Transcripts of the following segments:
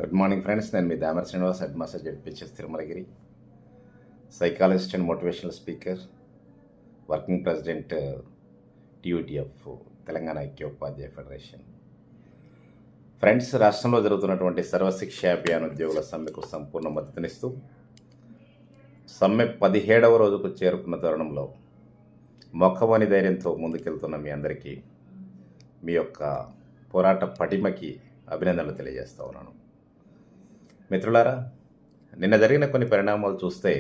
Good morning friends. నేను మీ Damar Srinivas, head master ZPHS Tirumalagiri, psychologist and motivational speaker, working president TUTF Telangana ఐక్యోపాధ్యాయ federation. Friends, రాష్ట్రంలో జరుగుతున్నటువంటి సర్వశిక్ష అభియాన్ ఉద్యోగుల సమ్మెకు సంపూర్ణ మద్దతునిస్తూ సమ్మె 17వ రోజుకు చేరుకున్న తరుణంలో మొక్కవని ధైర్యంతో ముందుకెళ్తున్న మీ అందరికీ మీ యొక్క పోరాట పటిమకి అభినందనలు తెలియజేస్తూ ఉన్నాను. మిత్రులారా, నిన్న జరిగిన కొన్ని పరిణామాలు చూస్తే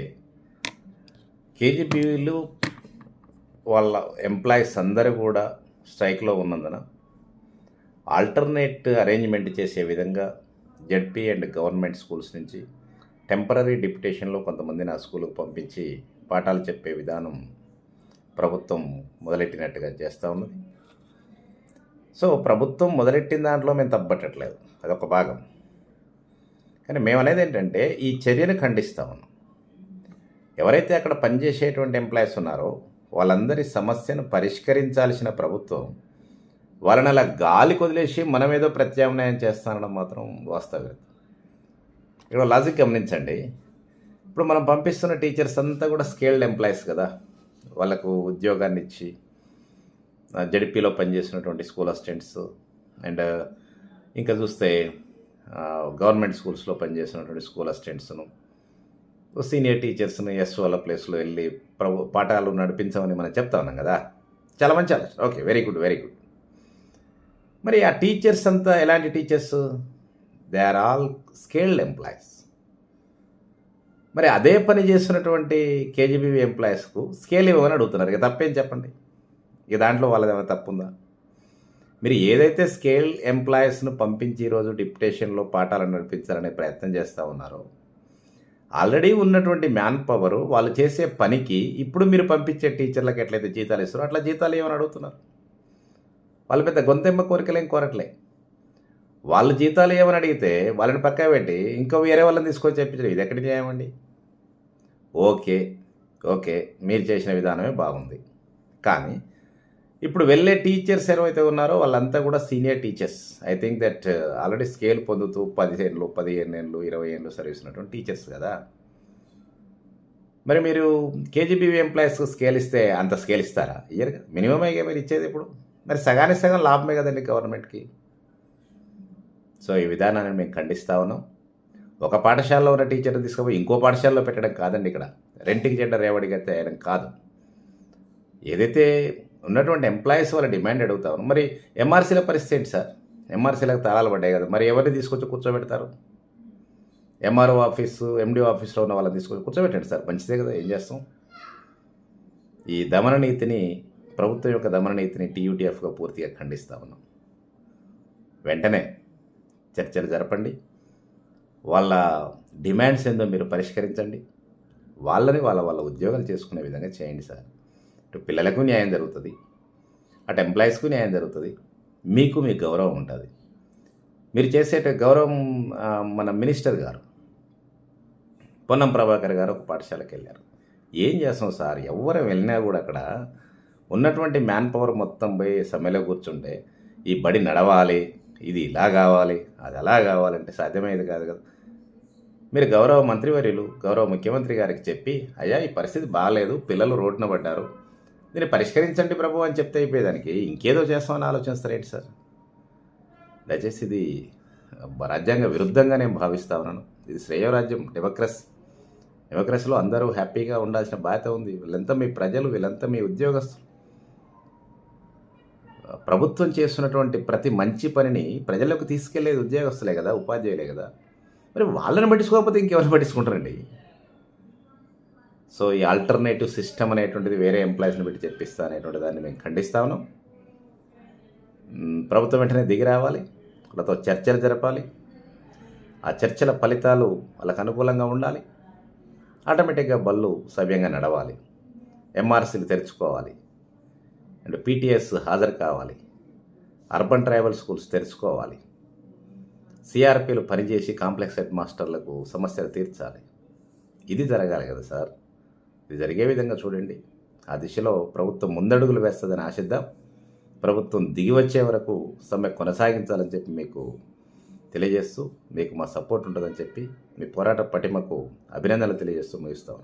కేజీబీలు వాళ్ళ ఎంప్లాయీస్ అందరూ కూడా స్ట్రైక్లో ఉన్నందున ఆల్టర్నేట్ అరేంజ్మెంట్ చేసే విధంగా జెడ్పీ అండ్ గవర్నమెంట్ స్కూల్స్ నుంచి టెంపరీ డిప్యుటేషన్లో కొంతమందిని ఆ స్కూల్కి పంపించి పాఠాలు చెప్పే విధానం ప్రభుత్వం మొదలెట్టినట్టుగా చేస్తూ ఉన్నది. సో ప్రభుత్వం మొదలెట్టిన దాంట్లో మేము తప్పట్టట్లేదు, అదొక భాగం. కానీ మేము అనేది ఏంటంటే ఈ చర్యను ఖండిస్తూ ఉన్నాం. ఎవరైతే అక్కడ పనిచేసేటువంటి ఎంప్లాయీస్ ఉన్నారో వాళ్ళందరి సమస్యను పరిష్కరించాల్సిన ప్రభుత్వం వాళ్ళని అలా గాలికి వదిలేసి మనమేదో ప్రత్యామ్నాయం చేస్తానడం మాత్రం వాస్తవం. ఇక్కడ లాజిక్ గమనించండి. ఇప్పుడు మనం పంపిస్తున్న టీచర్స్ అంతా కూడా స్కేల్డ్ ఎంప్లాయీస్ కదా. వాళ్ళకు ఉద్యోగాన్ని ఇచ్చి జడిపిలో పనిచేసినటువంటి స్కూల్ అసిస్టెంట్స్ అండ్ ఇంకా చూస్తే గవర్నమెంట్ స్కూల్స్లో పనిచేసినటువంటి స్కూల్ అసిస్టెంట్స్ను, సీనియర్ టీచర్స్ను వాళ్ళ ప్లేస్లో వెళ్ళి పాఠాలు నడిపించమని మనం చెప్తా ఉన్నాం కదా. చాలా మంచి ఆలోచన. Okay, very good, very good. మరి ఆ టీచర్స్ అంతా ఎలాంటి teachers? They are all skilled employees. మరి అదే పని చేస్తున్నటువంటి కేజీబీవీ ఎంప్లాయీస్కు స్కేల్ ఇవ్వమని అడుగుతున్నారు. ఇక తప్పేం చెప్పండి? ఇక దాంట్లో వాళ్ళది ఏమైనా తప్పుందా? మీరు ఏదైతే స్కేల్ ఎంప్లాయీస్ను పంపించి ఈరోజు డిప్యుటేషన్లో పాఠాలను నడిపించాలనే ప్రయత్నం చేస్తూ ఉన్నారో, ఆల్రెడీ ఉన్నటువంటి మ్యాన్ పవర్ వాళ్ళు చేసే పనికి ఇప్పుడు మీరు పంపించే టీచర్లకు ఎట్లయితే జీతాలు ఇస్తారో అట్లా జీతాలు ఏమని అడుగుతున్నారు. వాళ్ళు పెద్ద గొంతెమ్మ కోరికలేం కోరట్లే. వాళ్ళు జీతాలు ఏమని అడిగితే వాళ్ళని పక్కా పెట్టి ఇంకో వేరే వాళ్ళని తీసుకొని చెప్పించడం ఇది ఎక్కడి న్యాయమండి? ఓకే ఓకే, మీరు చేసిన విధానమే బాగుంది. కానీ ఇప్పుడు వెళ్ళే టీచర్స్ ఎవరైతే ఉన్నారో వాళ్ళంతా కూడా senior teachers. I think that already scale పొందుతూ 15 ఏళ్ళు 20 ఏళ్ళు సర్వీస్ ఉన్నటువంటి టీచర్స్ కదా. మరి మీరు కేజీబీవీ ఎంప్లాయీస్కి స్కేల్ ఇస్తే అంత స్కేల్ ఇస్తారా? ఇయ్యరుగా. మినిమమే మీరు ఇచ్చేది. ఇప్పుడు మరి సగానికి సగం లాభమే కదండి గవర్నమెంట్కి. సో ఈ విధానాన్ని మేము ఖండిస్తూ ఉన్నాం. ఒక పాఠశాలలో ఉన్న టీచర్ని తీసుకుపోయి ఇంకో పాఠశాలలో పెట్టడం కాదండి. ఇక్కడ రెంట్కి జెండర్ రేవడిగా తేయడం కాదు. ఏదైతే ఉన్నటువంటి ఎంప్లాయీస్ వాళ్ళ డిమాండ్ అడుగుతా ఉన్నాం. మరి ఎంఆర్సీల పరిస్థితి ఏంటి సార్? ఎంఆర్సీలకు తాళాలు పడ్డాయి కదా. మరి ఎవరిని తీసుకొచ్చి కూర్చోబెడతారు? ఎంఆర్ఓ ఆఫీసు, ఎండిఓ ఆఫీస్లో ఉన్న వాళ్ళని తీసుకొచ్చి కూర్చోబెట్టండి సార్, మంచిదే కదా. ఏం చేస్తాం? ఈ దమన నీతిని, ప్రభుత్వం యొక్క దమన నీతిని టీయూటీఎఫ్గా పూర్తిగా ఖండిస్తూ ఉన్నాం. వెంటనే చర్చలు జరపండి. వాళ్ళ డిమాండ్స్ ఏందో మీరు పరిష్కరించండి. వాళ్ళని వాళ్ళ ఉద్యోగాలు చేసుకునే విధంగా చేయండి సార్. ఇటు పిల్లలకు న్యాయం జరుగుతుంది, అటు ఎంప్లాయీస్కు న్యాయం జరుగుతుంది, మీకు మీ గౌరవం ఉంటుంది. మీరు చేసే గౌరవం మన మినిస్టర్ గారు పొన్నం ప్రభాకర్ గారు ఒక పాఠశాలకు వెళ్ళారు. ఏం చేస్తాం సార్? ఎవరు వెళ్ళినా కూడా అక్కడ ఉన్నటువంటి మ్యాన్ పవర్ మొత్తం పోయి సమ్మెలో కూర్చుంటే ఈ బడి నడవాలి, ఇది ఇలా కావాలి, అది అలా కావాలంటే సాధ్యమయ్యేది కాదు కదా. మీరు గౌరవ మంత్రివర్యులు, గౌరవ ముఖ్యమంత్రి గారికి చెప్పి, అయ్యా ఈ పరిస్థితి బాగాలేదు, పిల్లలు రోడ్డున పడ్డారు, దీన్ని పరిష్కరించండి ప్రభు అని చెప్తే అయిపోయేదానికి ఇంకేదో చేస్తామని ఆలోచిస్తారేంటి సార్? దయచేసి ఇది రాజ్యాంగ విరుద్ధంగా నేను భావిస్తా ఉన్నాను. ఇది శ్రేయోరాజ్యం, డెమోక్రసీలో అందరూ హ్యాపీగా ఉండాల్సిన బాధ్యత ఉంది. వీళ్ళంతా మీ ప్రజలు, వీళ్ళంతా మీ ఉద్యోగస్తులు. ప్రభుత్వం చేస్తున్నటువంటి ప్రతి మంచి పనిని ప్రజలకు తీసుకెళ్లేది ఉద్యోగస్తులే కదా, ఉపాధ్యాయులే కదా. మరి వాళ్ళని పట్టించుకోకపోతే ఇంకెవరిని పట్టించుకుంటారండి? సో ఈ ఆల్టర్నేటివ్ సిస్టమ్ అనేటువంటిది వేరే ఎంప్లాయీస్ని పెట్టి చెప్పిస్తా అనేటువంటి దాన్ని మేము ఖండిస్తా ఉన్నాం. ప్రభుత్వం వెంటనే దిగి రావాలి, వాళ్ళతో చర్చలు జరపాలి. ఆ చర్చల ఫలితాలు వాళ్ళకు అనుకూలంగా ఉండాలి. ఆటోమేటిక్గా బళ్ళు సవ్యంగా నడవాలి, ఎంఆర్సీలు తెరుచుకోవాలి, అండ్ పీటీఎస్ హాజరు కావాలి, అర్బన్ ట్రైబల్ స్కూల్స్ తెరుచుకోవాలి, సిఆర్పీలు పనిచేసి కాంప్లెక్స్ హెడ్ మాస్టర్లకు సమస్యలు తీర్చాలి. ఇది జరగాలి కదా సార్. ఇది జరిగే విధంగా చూడండి. ఆ దిశలో ప్రభుత్వం ముందడుగులు వేస్తుందని ఆశిద్దాం. ప్రభుత్వం దిగి వచ్చే వరకు సమ్మె కొనసాగించాలని చెప్పి మీకు తెలియజేస్తూ మీకు మా సపోర్ట్ ఉంటుందని చెప్పి మీ పోరాట పటిమకు అభినందనలు తెలియజేస్తూ ముగిస్తాను.